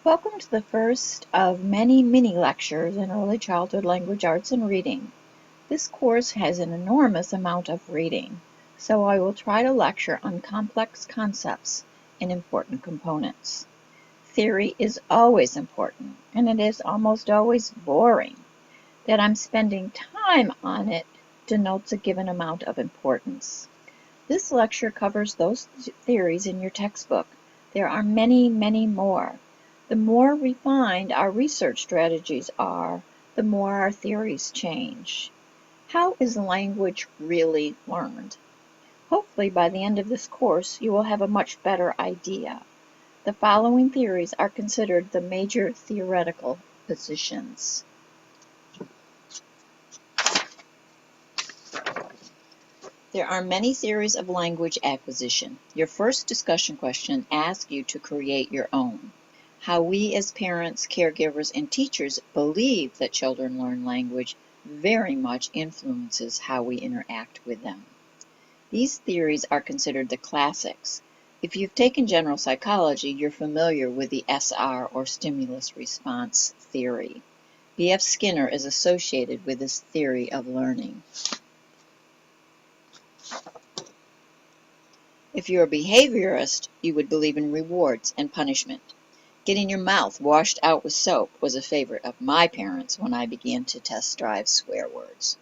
Welcome to the first of many mini lectures in Early Childhood Language Arts and Reading. This course has an enormous amount of reading, so I will try to lecture on complex concepts and important components. Theory is always important, and it is almost always boring. That I'm spending time on it denotes a given amount of importance. This lecture covers those theories in your textbook. There are many, many more. The more refined our research strategies are, the more our theories change. How is language really learned? Hopefully by the end of this course you will have a much better idea. The following theories are considered the major theoretical positions. There are many theories of language acquisition. Your first discussion question asks you to create your own. How we as parents, caregivers, and teachers believe that children learn language very much influences how we interact with them. These theories are considered the classics. If you've taken general psychology, you're familiar with the SR or stimulus response theory. B.F. Skinner is associated with this theory of learning. If you're a behaviorist, you would believe in rewards and punishment. Getting your mouth washed out with soap was a favorite of my parents when I began to test drive swear words.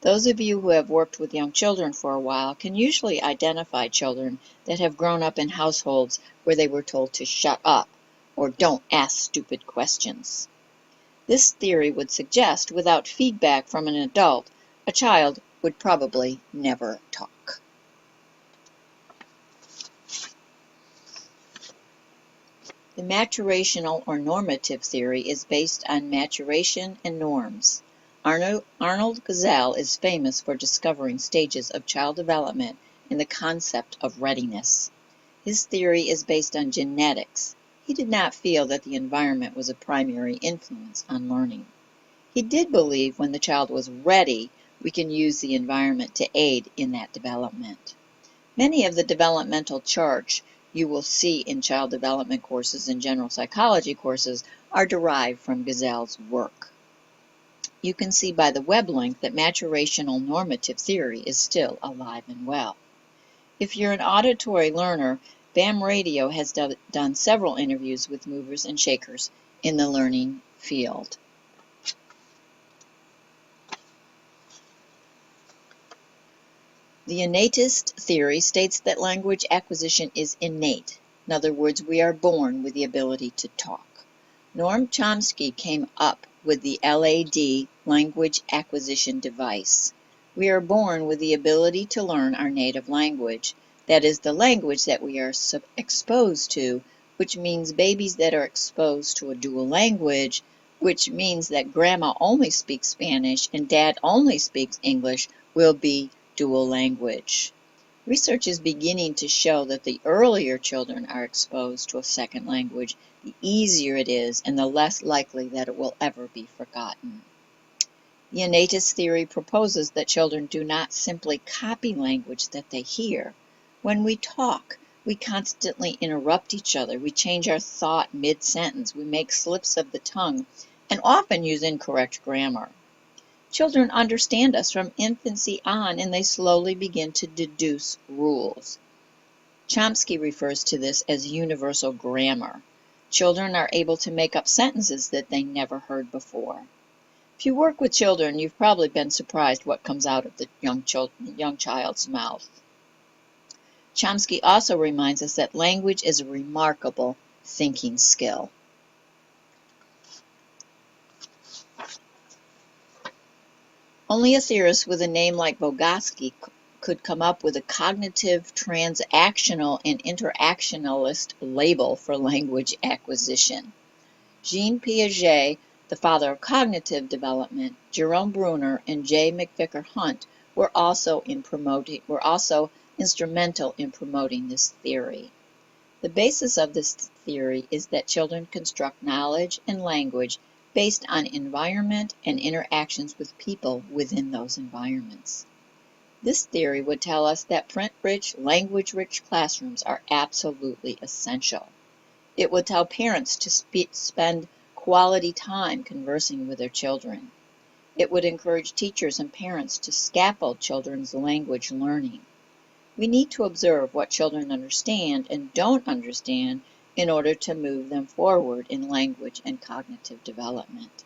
Those of you who have worked with young children for a while can usually identify children that have grown up in households where they were told to shut up or don't ask stupid questions. This theory would suggest without feedback from an adult, a child would probably never talk. The maturational or normative theory is based on maturation and norms. Arnold Gesell is famous for discovering stages of child development and the concept of readiness. His theory is based on genetics. He did not feel that the environment was a primary influence on learning. He did believe when the child was ready, we can use the environment to aid in that development. Many of the developmental charts you will see in child development courses and general psychology courses are derived from Gesell's work. You can see by the web link that maturational normative theory is still alive and well. If you're an auditory learner, BAM Radio has done several interviews with movers and shakers in the learning field. The innatist theory states that language acquisition is innate. In other words, we are born with the ability to talk. Noam Chomsky came up with the LAD, language acquisition device. We are born with the ability to learn our native language. That is the language that we are exposed to, which means babies that are exposed to a dual language, which means that grandma only speaks Spanish and dad only speaks English, will be dual language. Research is beginning to show that the earlier children are exposed to a second language, the easier it is and the less likely that it will ever be forgotten. The innatist theory proposes that children do not simply copy language that they hear. When we talk, we constantly interrupt each other. We change our thought mid-sentence. We make slips of the tongue and often use incorrect grammar. Children understand us from infancy on, and they slowly begin to deduce rules. Chomsky refers to this as universal grammar. Children are able to make up sentences that they never heard before. If you work with children, you've probably been surprised what comes out of the young child's mouth. Chomsky also reminds us that language is a remarkable thinking skill. Only a theorist with a name like Vygotsky could come up with a cognitive, transactional, and interactionalist label for language acquisition. Jean Piaget, the father of cognitive development, Jerome Bruner, and J. McVicker Hunt were also instrumental in promoting this theory. The basis of this theory is that children construct knowledge and language based on environment and interactions with people within those environments. This theory would tell us that print-rich, language-rich classrooms are absolutely essential. It will tell parents to spend quality time conversing with their children. It would encourage teachers and parents to scaffold children's language learning. We need to observe what children understand and don't understand in order to move them forward in language and cognitive development.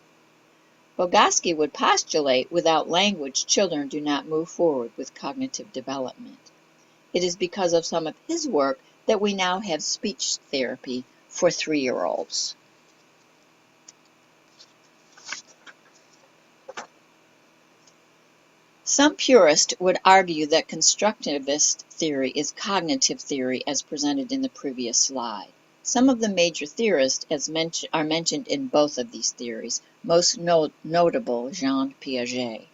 Vygotsky would postulate without language, children do not move forward with cognitive development. It is because of some of his work that we now have speech therapy for 3-year-olds. Some purists would argue that constructivist theory is cognitive theory as presented in the previous slide. Some of the major theorists are mentioned in both of these theories, most notable Jean Piaget.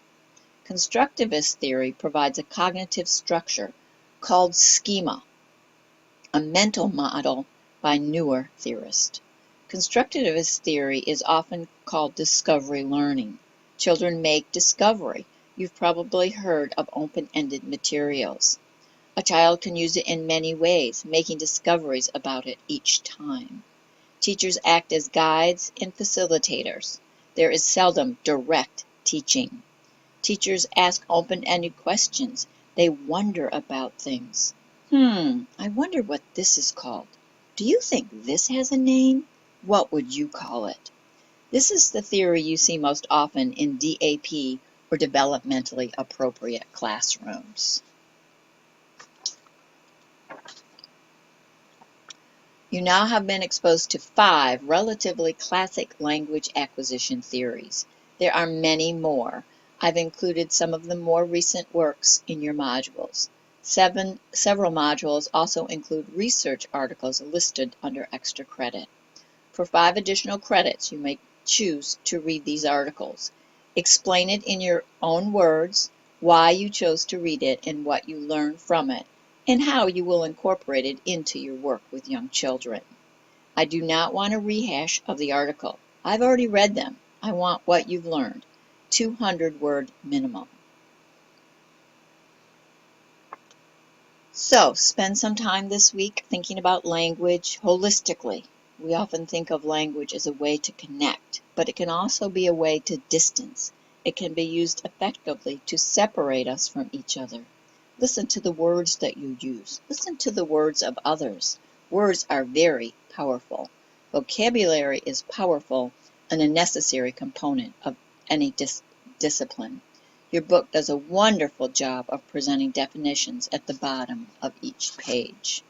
Constructivist theory provides a cognitive structure called schema, a mental model by newer theorists. Constructivist theory is often called discovery learning. Children make discovery. You've probably heard of open-ended materials. A child can use it in many ways, making discoveries about it each time. Teachers act as guides and facilitators. There is seldom direct teaching. Teachers ask open-ended questions. They wonder about things. I wonder what this is called. Do you think this has a name? What would you call it? This is the theory you see most often in DAP or developmentally appropriate classrooms. You now have been exposed to 5 relatively classic language acquisition theories. There are many more. I've included some of the more recent works in your modules. Several modules also include research articles listed under extra credit. For 5 additional credits, you may choose to read these articles. Explain it in your own words, why you chose to read it and what you learned from it, and how you will incorporate it into your work with young children. I do not want a rehash of the article. I've already read them. I want what you've learned. 200-word minimum. So, spend some time this week thinking about language holistically. We often think of language as a way to connect, but it can also be a way to distance. It can be used effectively to separate us from each other. Listen to the words that you use. Listen to the words of others. Words are very powerful. Vocabulary is powerful and a necessary component of any discipline. Your book does a wonderful job of presenting definitions at the bottom of each page.